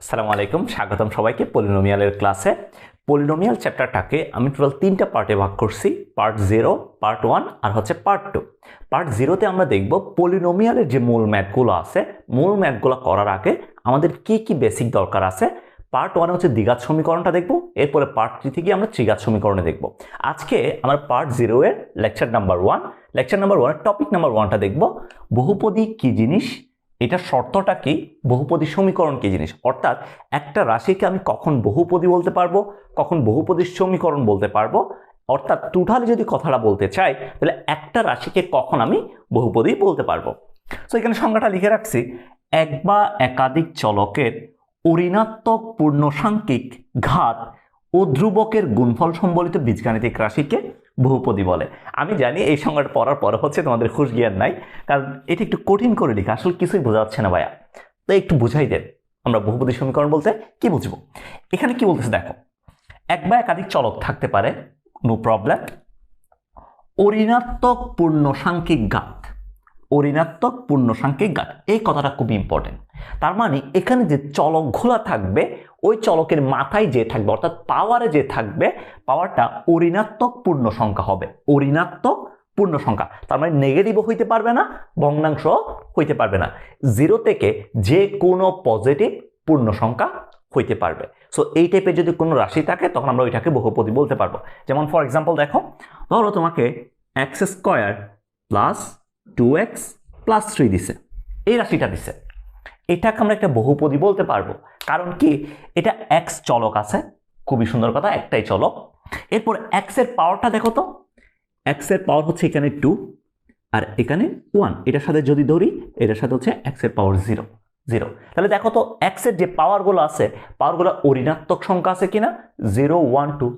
আসসালামু আলাইকুম, স্বাগতম সবাইকে পলিনোমিয়ালের ক্লাসে। পলিনোমিয়াল চ্যাপ্টারটাকে আমি টোটাল 3টা পার্টে ভাগ করছি, পার্ট 0, পার্ট 1 আর হচ্ছে পার্ট 2। পার্ট 0তে আমরা দেখব পলিনোমিয়ালের যে মূল ম্যাথগুলো আছে, মূল ম্যাথগুলো করার আগে আমাদের কি কি বেসিক দরকার আছে। পার্ট 1 হচ্ছে দ্বিঘাত সমীকরণটা দেখব, এরপরে পার্ট 3 থেকে আমরা ত্রিঘাত সমীকরণে দেখব। আজকে আমার পার্ট 0 এর লেকচার নাম্বার 1, লেকচার নাম্বার 1 এর টপিক নাম্বার 1টা দেখব, বহুপদী কি জিনিস, এটা শর্তটা কি, বহুপদী সমীকরণ কি জিনিস, অর্থাৎ একটা রাশিকে আমি কখন বহুপদী বলতে পারবো, কখন বহুপদী সমীকরণ বলতে পারবো, অর্থাৎ টোটালি যদি কথাটা বলতে চাই তাহলে একটা রাশিকে কখন আমি বহুপদী বলতে পারবো। তো এখানে সংজ্ঞাটা লিখে রাখছি, এক বা একাধিক চলকের ঋণাত্মক পূর্ণসাংখ্যিক ঘাত ও ধ্রুবকের গুণফল সম্বলিত বীজগাণিতিক রাশিকে বহুপদী বলে। আমি জানি এই সংজ্ঞাটা পড়ার পরে হচ্ছে তোমাদের হুঁশ জ্ঞান নাই, কারণ এটা একটু কঠিন করে লেখা, আসলে কিছুই বোঝা যাচ্ছে না ভাইয়া, তো একটু বুঝাই দেন আমরা বহুপদী সমীকরণ বলতে কি বুঝবো। এখানে কি বলতেছে দেখো, এক বা একাধিক চলক থাকতে পারে, নো প্রবলেম, ঋণাত্মক পূর্ণসাংখ্যিক ঘাত, ঋণাত্মক পূর্ণসাংখ্যিক ঘাত, এই কথাটা খুব ইম্পর্টেন্ট। তার মানে এখানে যে চলকগুলো থাকবে ওই চলকের মাথায় যে থাকবে, অর্থাৎ পাওয়ারে যে থাকবে, পাওয়ারটা ঋণাত্মক পূর্ণ সংখ্যা হবে, ঋণাত্মক পূর্ণ সংখ্যা। তার মানে নেগেটিভও হইতে পারবে না, ভগ্নাংশ হইতে পারবে না, জিরো থেকে যে কোনো পজিটিভ পূর্ণ সংখ্যা হইতে পারবে। সো এই টাইপের যদি কোনো রাশি থাকে তখন আমরা ওইটাকে বহুপদী বলতে পারবো। যেমন ফর এক্সাম্পল দেখো, ধরো তোমাকে x square plus 2x plus 3 দিছে, এই রাশিটা দিছে, এটাকে আমরা একটা বহুপদী বলতে পারবো। কারণ কি, এটা x চলক আছে, খুবই সুন্দর কথা, একটাই চলক। এরপর x এর পাওয়ারটা দেখো তো, x এর পাওয়ার হচ্ছে এখানে 2 আর এখানে 1, এটার সাথে যদি ধরি এটার সাথে হচ্ছে x এর পাওয়ার 0, তাহলে দেখো তো x এর যে পাওয়ারগুলো আছে, পাওয়ারগুলো ঋণাত্মক সংখ্যা আছে কিনা, 0, 1, 2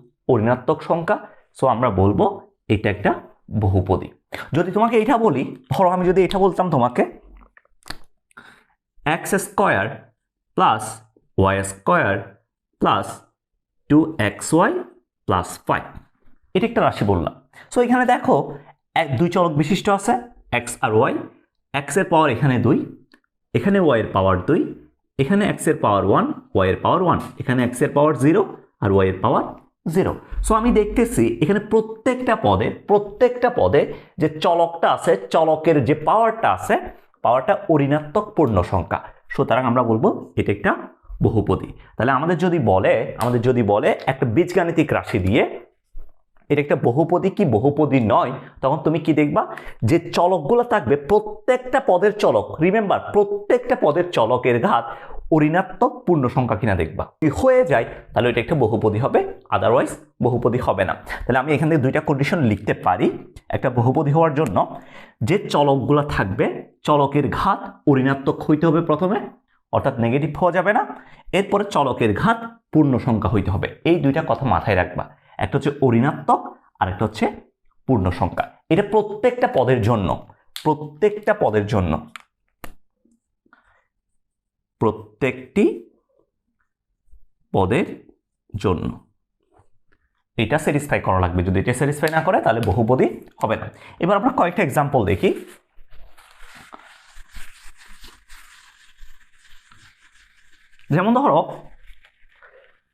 ঋণাত্মক সংখ্যা। সো আমরা বলবো এটা একটা বহুপদী। যদি তোমাকে এটা বলি, ধরো আমি যদি এটা বলতাম তোমাকে x square plus y square plus 2xy plus 5, এটা একটা রাশি বললাম। সো এখানে দেখো দুই চলক বিশিষ্ট আছে x আর y, x এর পাওয়ার এখানে 2, এখানে y এর পাওয়ার 2, এখানে x এর পাওয়ার 1, y এর পাওয়ার 1, এখানে x এর পাওয়ার 0 আর y এর পাওয়ার 0। সো আমি দেখতেছি এখানে প্রত্যেকটা পদে যে চলকটা আছে, চলকের যে পাওয়ারটা আছে, পাওয়ারটা ঋণাত্মক পূর্ণ সংখ্যা, সুতরাং আমরা বলবো এটা একটা বহুপদী। তাহলে আমাদের যদি বলে একটা বীজগাণিতিক রাশি দিয়ে এটা একটা বহুপদী কি বহুপদী নয়, তখন তুমি কি দেখবা, যে চলকগুলো থাকবে প্রত্যেকটা পদের চলক, রিমেম্বার প্রত্যেকটা পদের চলকের ঘাত ঋণাত্মক পূর্ণ সংখ্যা কিনা দেখবা। হয়ে যায় তাহলে এটা একটা বহুপদী হবে, আদারওয়াইজ বহুপদী হবে না। তাহলে আমি এখান থেকে দুইটা কন্ডিশন লিখতে পারি একটা বহুপদী হওয়ার জন্য, যে চলকগুলো থাকবে চলকের ঘাত ঋণাত্মক হইতে হবে প্রথমে, অর্থাৎ নেগেটিভ হওয়া যাবে না, এরপরে চলকের ঘাত পূর্ণ সংখ্যা হইতে হবে। এই দুইটা কথা মাথায় রাখবা, একটা হচ্ছে ঋণাত্মক আর একটা হচ্ছে পূর্ণ সংখ্যা। এটা প্রত্যেকটা পদের জন্য, প্রত্যেকটি পদের জন্য এটা স্যাটিসফাই করা লাগবে। যদি এটা স্যাটিসফাই না করে তাহলে বহুপদী হবে না। এবার আমরা কয়েকটা এক্সাম্পল দেখি। যেমন ধরো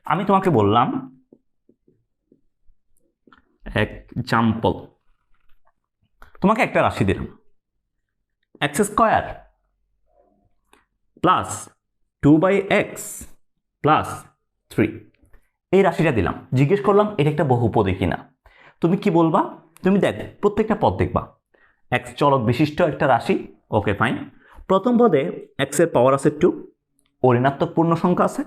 আমি তোমাকে বললাম এক্সাম্পল, তোমাকে একটা রাশি দিলাম x square plus 2/x plus 3, এই রাশিটা দিলাম, জিজ্ঞেস করলাম এটা একটা বহুপদী কিনা। তুমি কি বলবা, তুমি দেখ প্রত্যেকটা পদ দেখবা এক্স চলক বিশিষ্ট একটা রাশি, ওকে ফাইন। প্রথম পদে এক্স এর পাওয়ার আছে 2, ঋণাত্মক পূর্ণ সংখ্যা আছে।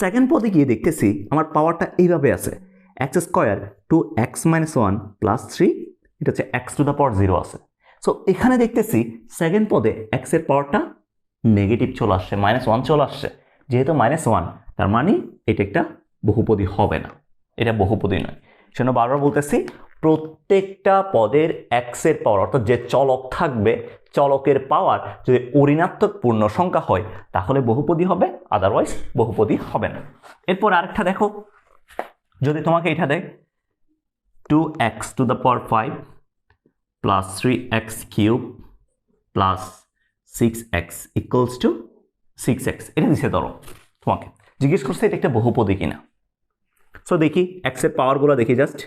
সেকেন্ড পদে গিয়ে দেখতেছি আমার পাওয়ারটা এইভাবে আছে, এক্স স্কোয়ার 2x - 1 প্লাস 3, এটা হচ্ছে x টু দ্য পাওয়ার 0 আছে। সো এখানে দেখতেছি সেকেন্ড পদে এক্স এর পাওয়ারটা নেগেটিভ চলে আসছে, -1 চলে আসছে। যেহেতু -1, তার মানে এটা একটা বহুপদী হবে না, এটা বহুপদী নয়। সেজন্য বারবার বলতেছি, প্রত্যেকটা পদের এক্স এর পাওয়ার, অর্থাৎ যে চলক থাকবে চলকের পাওয়ার যদি ঋণাত্মক পূর্ণ সংখ্যা হয় তাহলে বহুপদী হবে, আদারওয়াইজ বহুপদী হবে না। এরপর আরেকটা দেখো, যদি তোমাকে এটা দেয় 2x to the power 5 plus 3x cube plus 6x equals to 6x, এটা দিছে ধরো তোমাকে, জিজ্ঞেস করছে এটা একটা বহুপদী কিনা। সো দেখি এক্স এর পাওয়ারগুলো দেখি, জাস্ট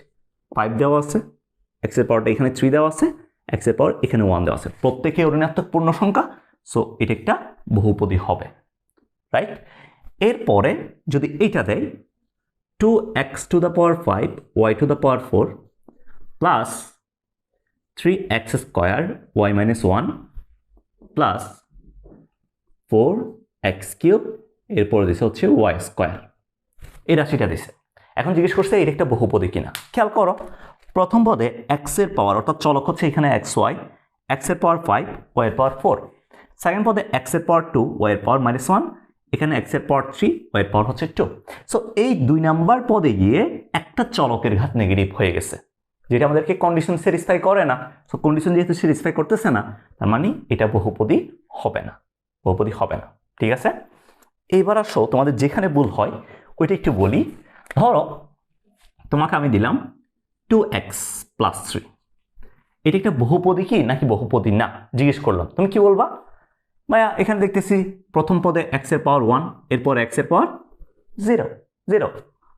5 দেওয়া আছে, এক্স এর পাওয়ারটা এখানে 3 দেওয়া আছে, এক্স এর পাওয়ার এখানে 1 দেওয়া আছে, প্রত্যেকে ঋণাত্মক পূর্ণ সংখ্যা। সো এটা একটা বহুপদী হবে, রাইট। এরপরে যদি এইটা দেয় 2x to the power 5 y to the power 4 plus 3x square y minus 1 plus 4x cube, এরপরে দিছে হচ্ছে y স্কোয়ার, এই রাশিটা দিছে। এখন জিজ্ঞেস করছে এটা একটা বহুপদী কিনা। খেয়াল করো, প্রথম পদে x এর পাওয়ার অর্থাৎ চলক হচ্ছে এখানে xy, x এর পাওয়ার 5 y এর পাওয়ার 4, সেকেন্ড পদে x এর পাওয়ার 2 y এর পাওয়ার -1, এখানে x এর পাওয়ার 3 y এর পাওয়ার হচ্ছে 2। সো এই 2 নাম্বার পদে গিয়ে একটা চলকের ঘাত নেগেটিভ হয়ে গেছে, যেটা আমাদেরকে কন্ডিশন স্যাটিসফাই করে না। সো কন্ডিশন যেহেতু স্যাটিসফাই করতেছে না, তার মানে এটা বহুপদী হবে না, বহুপদী হবে না। ঠিক আছে, এইবার আসো তোমাদের যেখানে ভুল হয় ওইটা একটু বলি। ধরো তোমাকে আমি দিলাম 2x + 3, এটা একটা বহুপদী কি নাকি বহুপদী না জিজ্ঞেস করলাম, তুমি কি বলবা? ভাইয়া এখানে দেখতেছি প্রথম পদে x এর পাওয়ার 1, এরপর x এর পাওয়ার 0 0।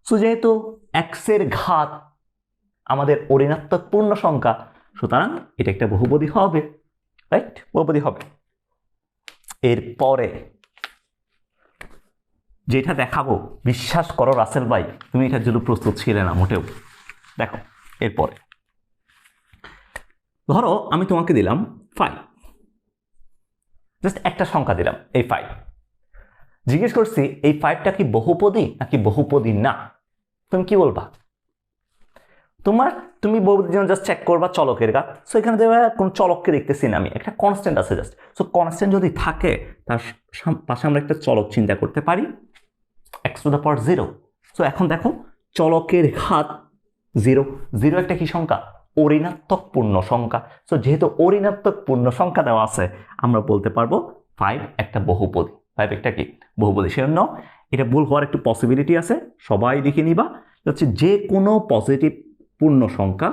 সো যেহেতু x এর ঘাত আমাদের ঋণাত্মক পূর্ণ সংখ্যা, সুতরাং এটা একটা বহুপদী হবে, রাইট, বহুপদী হবে। এরপরে যেটা দেখাবো, বিশ্বাস করো রাসেল ভাই, তুমি এটার জন্য প্রস্তুত ছিলে না মোটেও। দেখো এরপরে ধরো আমি তোমাকে দিলাম 5, জাস্ট একটা সংখ্যা দিলাম এই 5, জিজ্ঞেস করছি এই 5টা কি বহুপদী নাকি বহুপদী না, তুমি কি বলবা? তুমি বহুপদীর জন্য জাস্ট চেক করবা চলকের ঘাত। সো এখানে কোন চলককে দেখতেছি না আমি, একটা কনস্ট্যান্ট আছে জাস্ট। সো কনস্ট্যান্ট যদি থাকে তার পাশে আমরা একটা চলক চিন্তা করতে পারি x to the power 0। So এখন দেখো চলকের ঘাত 0 0 একটা কি সংখ্যা? ঋণাত্মক পূর্ণ সংখ্যা। সো যেহেতু ঋণাত্মক পূর্ণ সংখ্যা দেওয়া আছে, আমরা বলতে পারবো 5 একটা বহুপদী। 5 একটা কি বহুপদী। সেজন্য এটা ভুল হওয়ার একটু পসিবিলিটি আছে, সবাই দেখে নিবা। হচ্ছে যে কোনো পজিটিভ পূর্ণ সংখ্যা,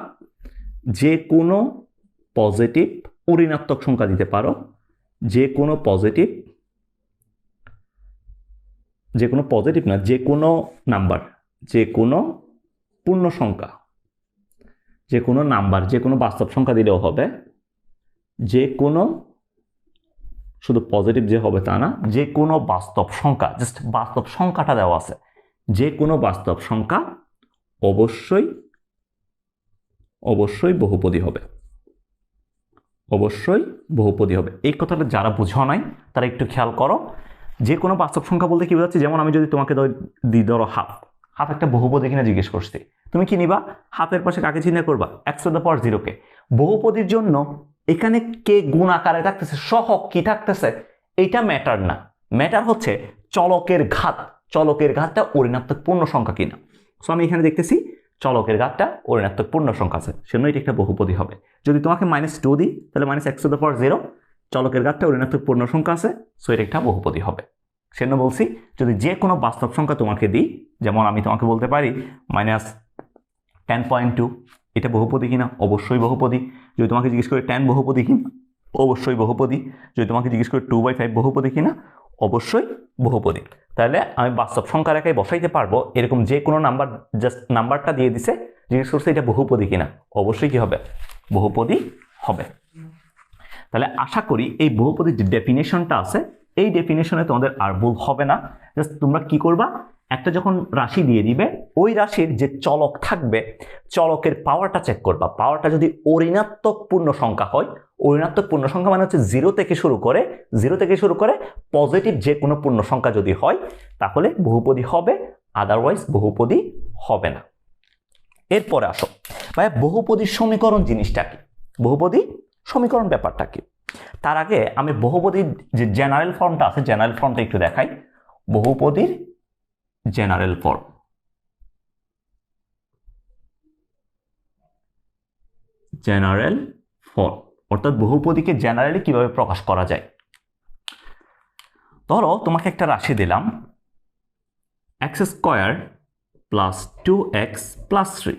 যে কোনো পজিটিভ ঋণাত্মক সংখ্যা দিতে পারো, যে কোনো পজিটিভ না, যে কোনো নাম্বার, যে কোনো পূর্ণ সংখ্যা, যে কোনো নাম্বার, যে কোনো বাস্তব সংখ্যা দিলেও হবে, যে কোনো, শুধু পজিটিভ যে হবে তা না, যে কোনো বাস্তব সংখ্যা, জাস্ট বাস্তব সংখ্যাটা দেওয়া আছে, যে কোনো বাস্তব সংখ্যা অবশ্যই বহুপদী হবে, অবশ্যই বহুপদী হবে। এই কথাটা যারা বুঝো নাই তারা একটু খেয়াল করো। যে কোনো বাস্তব সংখ্যা বলতে কি বোঝাচ্ছে? যেমন আমি যদি তোমাকে ধরো হাফ একটা বহুপদী কিনা জিজ্ঞেস করছি, তুমি কি নিবা? হাফের পাশে কাকে চিন্তা করবা? x to the power 0 কে। বহুপদীর জন্য এখানে কে গুণ আকারে থাকতেছে, সহগ কি থাকতেছে, এইটা ম্যাটার না। ম্যাটার হচ্ছে চলকের ঘাত, চলকের ঘাতটা ঋণাত্মক পূর্ণ সংখ্যা কিনা। সো আমি এখানে দেখতেছি চলকের ঘাতটা ঋণাত্মক পূর্ণ সংখ্যা আছে, সেজন্য এটা একটা বহুপদী হবে। যদি তোমাকে -2 দিই তাহলে -x to the power 0, চলকের ঘাতটা ঋণাত্মক পূর্ণ সংখ্যা আছে, সো এটা একটা বহুপদী হবে। সেজন্য বলছি যদি যে কোনো বাস্তব সংখ্যা তোমাকে দিই, যেমন আমি তোমাকে বলতে পারি -10.2, এটা বহুপদী কিনা? অবশ্যই বহুপদী। যদি তোমাকে জিজ্ঞেস করি 10 বহুপদী কিনা? অবশ্যই বহুপদী। যদি তোমাকে জিজ্ঞেস করি 2/5 বহুপদী কিনা? অবশ্যই বহুপদী। তাহলে আমি বাস্তব সংখ্যা রেখায় বসাইতে পারবো এরকম যে কোনো নাম্বার, জাস্ট নাম্বারটা দিয়ে দিছে, জিজ্ঞেস করছে এটা বহুপদী কিনা, অবশ্যই কি হবে? বহুপদী হবে। তাহলে আশা করি এই বহুপদীর যে ডেফিনেশনটা আছে, এই ডেফিনেশনে তোমাদের আর ভুল হবে না। জাস্ট তোমরা কি করবা, একটা যখন রাশি দিয়ে দিবে, ওই রাশির যে চলক থাকবে, চলকের পাওয়ারটা চেক করবা। পাওয়ারটা যদি ঋণাত্মক পূর্ণ সংখ্যা হয়, ঋণাত্মক পূর্ণ সংখ্যা মানে হচ্ছে 0 থেকে শুরু করে পজিটিভ যে কোনো পূর্ণ সংখ্যা যদি হয়, তাহলে বহুপদী হবে, আদারওয়াইজ বহুপদী হবে না। এরপরে আসো ভাই, বহুপদীর সমীকরণ জিনিসটা কি? বহুপদী সমীকরণ ব্যাপারটা কি? তার আগে আমি বহুপদীর যে জেনারেল ফর্মটা আছে, জেনারেল ফর্মটা একটু দেখাই। বহুপদীর জেনারেল ফর্ম, অর্থাৎ বহুপদীকে জেনারেলি কিভাবে প্রকাশ করা যায়। ধরো তোমাকে একটা রাশি দিলাম x² + 2x + 3,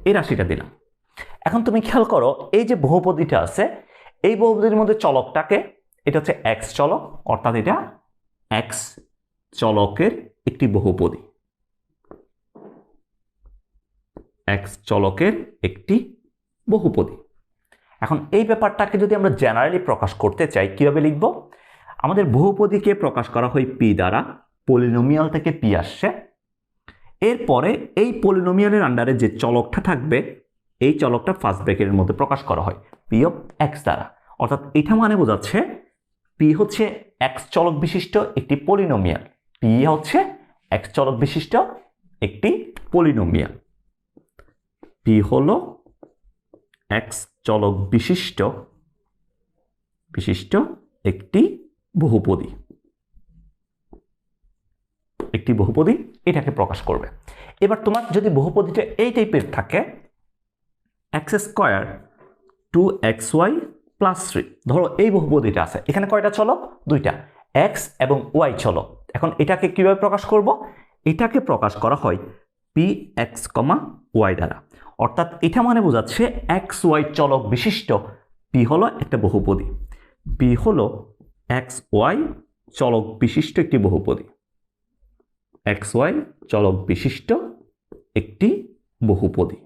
এই রাশিটা দিলাম। এখন তুমি খেয়াল করো এই যে বহুপদীটা আছে, এই বহুপদীর মধ্যে চলকটাকে, এটা হচ্ছে x চলক, অর্থাৎ এটা x চলকের একটি বহুপদী, x চলকের একটি বহুপদী। এখন এই ব্যাপারটাকে যদি আমরা জেনারেলি প্রকাশ করতে চাই কিভাবে লিখব? আমাদের বহুপদীকে প্রকাশ করা হয় p দ্বারা, পলিনোমিয়াল থেকে p আসছে। এরপরে এই পলিনোমিয়ালের আন্ডারে যে চলকটা থাকবে এই চলকটা ফার্স্ট ব্র্যাকেটের মধ্যে প্রকাশ করা হয় p অফ x দ্বারা। অর্থাৎ এটা মানে বোঝাচ্ছে p হচ্ছে x চলক বিশিষ্ট একটি পলিনোমিয়াল, p হচ্ছে x চলক বিশিষ্ট একটি পলিনোমিয়াল, p হলো x চলক বিশিষ্ট একটি বহুপদী, এটাকে প্রকাশ করবে। এবার তোমার যদি বহুপদীটা এই টাইপের থাকে x স্কয়ার 2xy প্লাস 3, ধরো এই বহুপদীটা আছে, এখানে কয়টা চলক? দুইটা, x এবং y চলক। এখন এটাকে কিভাবে প্রকাশ করব? এটাকে প্রকাশ করা হয় px, y দ্বারা। অর্থাৎ এটা মানে বোঝাচ্ছে xy চলক বিশিষ্ট p হলো একটা বহুপদী, p হলো xy চলক বিশিষ্ট একটি বহুপদী, xy চলক বিশিষ্ট একটি বহুপদী।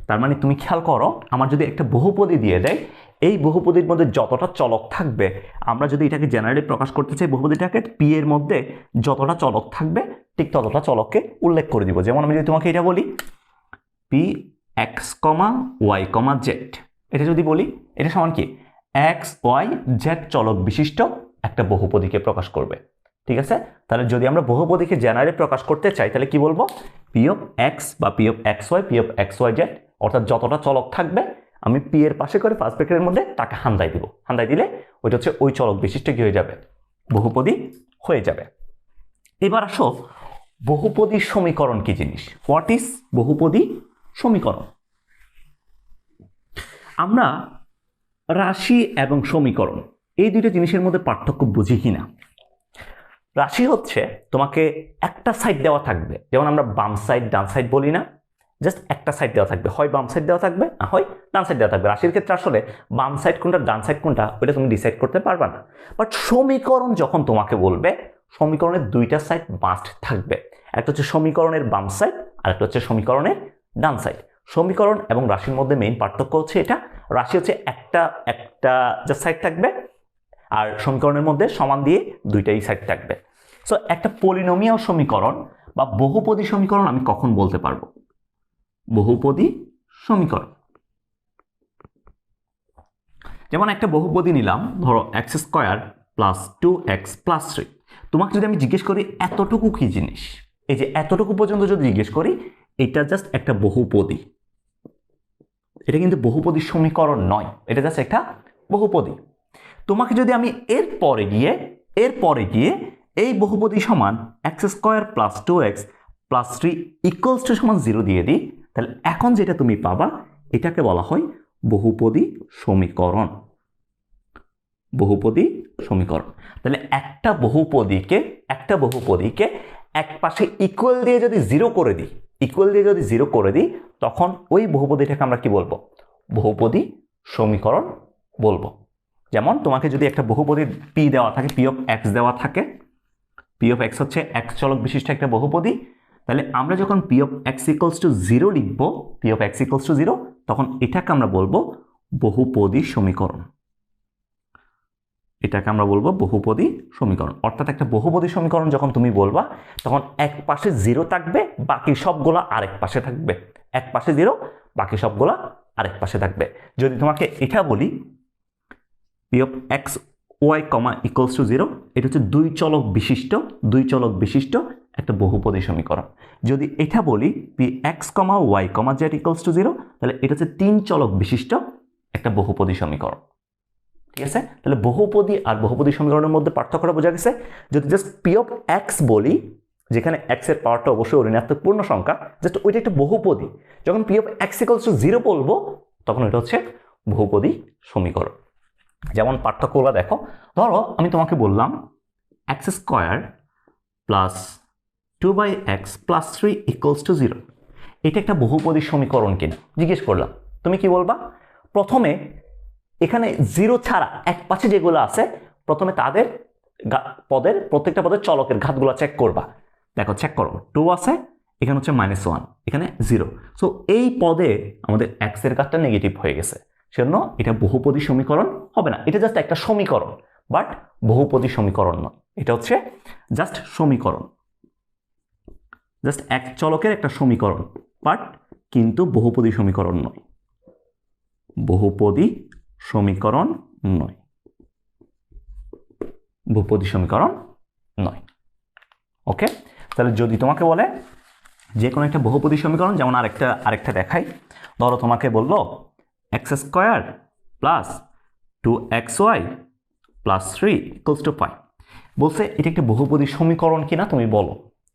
তার মানে তুমি খেয়াল করো, আমার যদি একটা বহুপদী দিয়ে দেয়, এই বহুপদীর মধ্যে যতটা চলক থাকবে, আমরা যদি এটাকে জেনারেলি প্রকাশ করতে চাই বহুপদীটাকে, p এর মধ্যে যতটা চলক থাকবে ঠিক ততটা চলককে উল্লেখ করে দিব। যেমন আমি যদি তোমাকে এটা বলি px, y, z, এটা যদি বলি এটা সমান কি x, y, z চলক বিশিষ্ট একটা বহুপদীকে প্রকাশ করবে। ঠিক আছে? তাহলে যদি আমরা বহুপদীকে জেনারেলি প্রকাশ করতে চাই তাহলে কি বলবো? p অফ x বা p of xy, p of xyz, অর্থাৎ যতটা চলক থাকবে আমি p এর পাশে করে ফার্স্ট ব্র্যাকেটের মধ্যে তাকে হান্দাই দিব। হান্দাই দিলে ওইটা হচ্ছে ওই চলক বিশিষ্ট কি হয়ে যাবে? বহুপদী হয়ে যাবে। এবার আসো বহুপদী সমীকরণ কি জিনিস? হোয়াট ইজ বহুপদী সমীকরণ? আমরা রাশি এবং সমীকরণ এই দুটো জিনিসের মধ্যে পার্থক্য বুঝি কিনা? রাশি হচ্ছে তোমাকে একটা সাইড দেওয়া থাকবে, যেমন আমরা বাম সাইড ডান সাইড বলি না, জাস্ট একটা সাইড দেওয়া থাকবে, হয় বাম সাইড দেওয়া থাকবে না হয় ডান সাইড দেওয়া থাকবে। রাশির ক্ষেত্রে আসলে বাম সাইড কোনটা ডান সাইড কোনটা ওইটা তুমি ডিসাইড করতে পারবা না। বাট সমীকরণ যখন তোমাকে বলবে, সমীকরণের দুইটা সাইড মাস্ট থাকবে, একটা হচ্ছে সমীকরণের বাম সাইড আর একটা হচ্ছে সমীকরণের ডান সাইড। সমীকরণ এবং রাশির মধ্যে মেইন পার্থক্য হচ্ছে এটা, রাশি হচ্ছে একটা যে সাইড থাকবে আর সমীকরণের মধ্যে সমান দিয়ে দুইটাই সাইড থাকবে। সো একটা পলিনোমিয়াল সমীকরণ বা বহুপদী সমীকরণ আমি কখন বলতে পারবো? বহুপদী সমীকরণ যেমন একটা বহুপদী নিলাম, ধরো x square plus 2x plus 3। তোমাকে যদি আমি জিজ্ঞেস করি এতটুকু কি জিনিস, এই যে এতটুকু পর্যন্ত যদি জিজ্ঞেস করি, এটা জাস্ট একটা বহুপদী, এটা কিন্তু বহুপদী সমীকরণ নয়, এটা জাস্ট একটা বহুপদী। তোমাকে যদি আমি এরপরে গিয়ে এই বহুপদী সমান x square plus 2x plus 3 equals to সমান 0 দিয়ে দিই, তাহলে এখন যেটা তুমি পাবা এটাকে বলা হয় বহুপদী সমীকরণ। বহুপদী সমীকরণ। তাহলে একটা বহুপদীকে এক পাশে ইকুয়াল দিয়ে যদি 0 করে দিই, তখন ওই বহুপদীটাকে আমরা কি বলবো? বহুপদী সমীকরণ বলবো। যেমন তোমাকে যদি একটা বহুপদী p দেওয়া থাকে, p অফ x দেওয়া থাকে, p অফ x হচ্ছে x চলক বিশিষ্ট একটা বহুপদী, তাহলে আমরা যখন p of x equals to 0 লিখবো, p of x equals to 0, তখন এটাকে আমরা বলবো বহুপদী সমীকরণ। এটাকে আমরা বলবো বহুপদী সমীকরণ। অর্থাৎ একটা বহুপদী সমীকরণ যখন তুমি বলবা, তখন এক পাশে 0 থাকবে, বাকি সবগুলা আরেক পাশে থাকবে। এক পাশে 0, বাকি সবগুলা আরেক পাশে থাকবে। যদি তোমাকে এটা বলি p of x y, equals to 0, এটা হচ্ছে দুই চলক বিশিষ্ট একটা বহুপদী সমীকরণ। যদি এটা বলি px, y, z equals to 0, তাহলে এটা হচ্ছে তিন চলক বিশিষ্ট একটা বহুপদী সমীকরণ। ঠিক আছে? তাহলে বহুপদী আর বহুপদী সমীকরণের মধ্যে পার্থক্যটা বোঝা গেছে। যদি জাস্ট p অফ x বলি, যেখানে x এর পাওয়ারটা অবশ্যই ঋণাত্মক পূর্ণ সংখ্যা, জাস্ট ওইটা একটা বহুপদী। যখন p of x equals to 0 বলবো, তখন এটা হচ্ছে বহুপদী সমীকরণ। যেমন পার্থক্যগুলো দেখো, ধরো আমি তোমাকে বললাম x square plus 2x plus 3 equals to 0, এটা একটা বহুপদী সমীকরণ কিনা জিজ্ঞেস করলাম, তুমি কি বলবা? প্রথমে এখানে 0 ছাড়া এক পাশে যেগুলো আছে, প্রথমে তাদের পদের প্রত্যেকটা পদের চলকের ঘাতগুলো চেক করবা। দেখো চেক করো, 2 আছে, এখানে হচ্ছে -1, এখানে 0। সো এই পদে আমাদের x এর ঘাতটা নেগেটিভ হয়ে গেছে, সেজন্য এটা বহুপদী সমীকরণ হবে না। এটা জাস্ট একটা সমীকরণ, বাট বহুপদী সমীকরণ নয়। এটা হচ্ছে জাস্ট সমীকরণ, জাস্ট এক চলকের একটা সমীকরণ, বাট কিন্তু বহুপদী সমীকরণ নয়। বহুপদী সমীকরণ নয়, বহুপদী সমীকরণ নয়। ওকে, তাহলে যদি তোমাকে বলে যে কোনো একটা বহুপদী সমীকরণ, যেমন আরেকটা দেখাই, ধরো তোমাকে বললো x² plus 2xy plus 3 equals to 5, বলছে এটা একটা বহুপদী সমীকরণ কিনা তুমি বলো।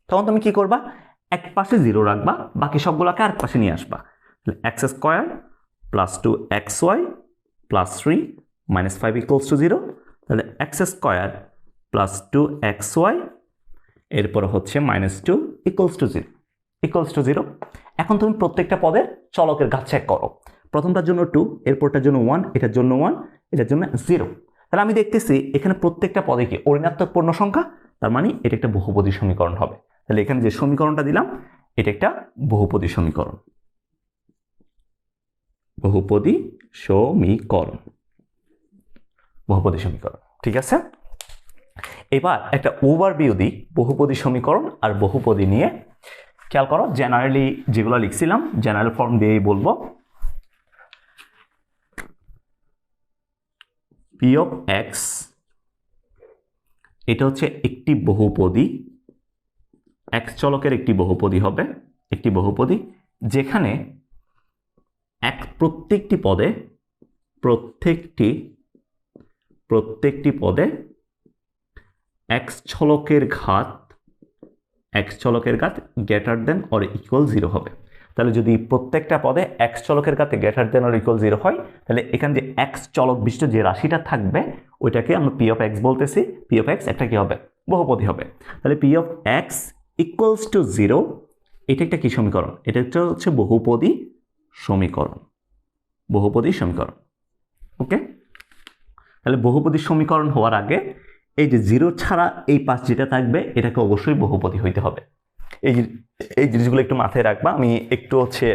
তখন তুমি কি করবা, এক পাশে 0 রাখবা, বাকি সবগুলোকে আরেক পাশে নিয়ে আসবা। x² plus 2xy plus 3 minus 5 equals to 0। তাহলে x² প্লাস 2xy এরপর হচ্ছে -2 ইকুয়ালস টু 0। এখন তুমি প্রত্যেকটা পদের চলকের ঘাত চেক করো। প্রথমটার জন্য 2, এরপরটার জন্য 1, এটার জন্য 1, এটার জন্য 0। তাহলে আমি দেখতেছি এখানে প্রত্যেকটা পদে কি ঋণাত্মক পূর্ণ সংখ্যা, তার মানে এটা একটা বহুপদী সমীকরণ হবে। তাহলে এখানে যে সমীকরণটা দিলাম এটা একটা বহুপদী সমীকরণ, বহুপদী সমীকরণ, বহুপদী সমীকরণ। ঠিক আছে, এবার একটা ওভারভিউ দিই বহুপদী সমীকরণ আর বহুপদী নিয়ে। খেয়াল করো, জেনারেলি যেগুলো লিখছিলাম জেনারেল ফর্ম দিয়েই বলবো। p of x এটা হচ্ছে একটি বহুপদী, x চলকের একটি বহুপদী হবে, একটি বহুপদী যেখানে প্রত্যেকটি পদে x চলকের ঘাত গ্রেটার দেন অর ইকুয়াল 0 হবে। তাহলে যদি প্রত্যেকটা পদে x চলকের ঘাত গ্রেটার দেন অর ইকুয়াল 0 হয়, তাহলে এখানে যে x চলক বিশিষ্ট যে রাশিটা থাকবে ওইটাকে আমরা p of x বলতেছি। p of x একটা কি হবে, বহুপদী হবে। তাহলে p of x equals to 0, এটা একটা কি সমীকরণ, এটা হচ্ছে বহুপদী সমীকরণ, বহুপদী সমীকরণ। ওকে, তাহলে বহুপদী সমীকরণ হওয়ার আগে এই যে 0 ছাড়া এই পাশ যেটা থাকবে এটাকে অবশ্যই বহুপদী হইতে হবে। এই জিনিসগুলো একটু মাথায় রাখবা। আমি একটু হচ্ছে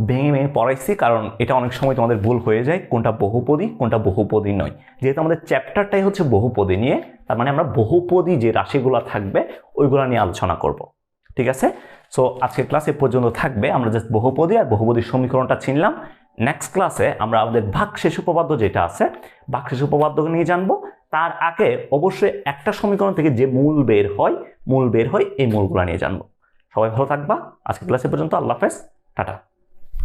ভেঙে পড়াইছি, কারণ এটা অনেক সময় তোমাদের ভুল হয়ে যায়, কোনটা বহুপদী কোনটা বহুপদী নয়। যেহেতু আমাদের চ্যাপ্টারটাই হচ্ছে বহুপদী নিয়ে, তার মানে আমরা বহুপদী যে রাশিগুলো থাকবে ওইগুলো নিয়ে আলোচনা করব। ঠিক আছে, সো আজকের ক্লাস এ পর্যন্ত থাকবে। আমরা জাস্ট বহুপদী আর বহুপদীর সমীকরণটা চিনলাম। নেক্সট ক্লাসে আমরা আমাদের ভাগশেষ উপপাদ্য যেটা আছে ভাগশেষ উপপাদ্য নিয়ে জানবো। তার আগে অবশ্যই একটা সমীকরণ থেকে যে মূল বের হয় এই মূলগুলো নিয়ে জানবো। সবাই ভালো থাকবা। আজকের ক্লাসে পর্যন্ত, আল্লাহ হাফেজ, টাটা।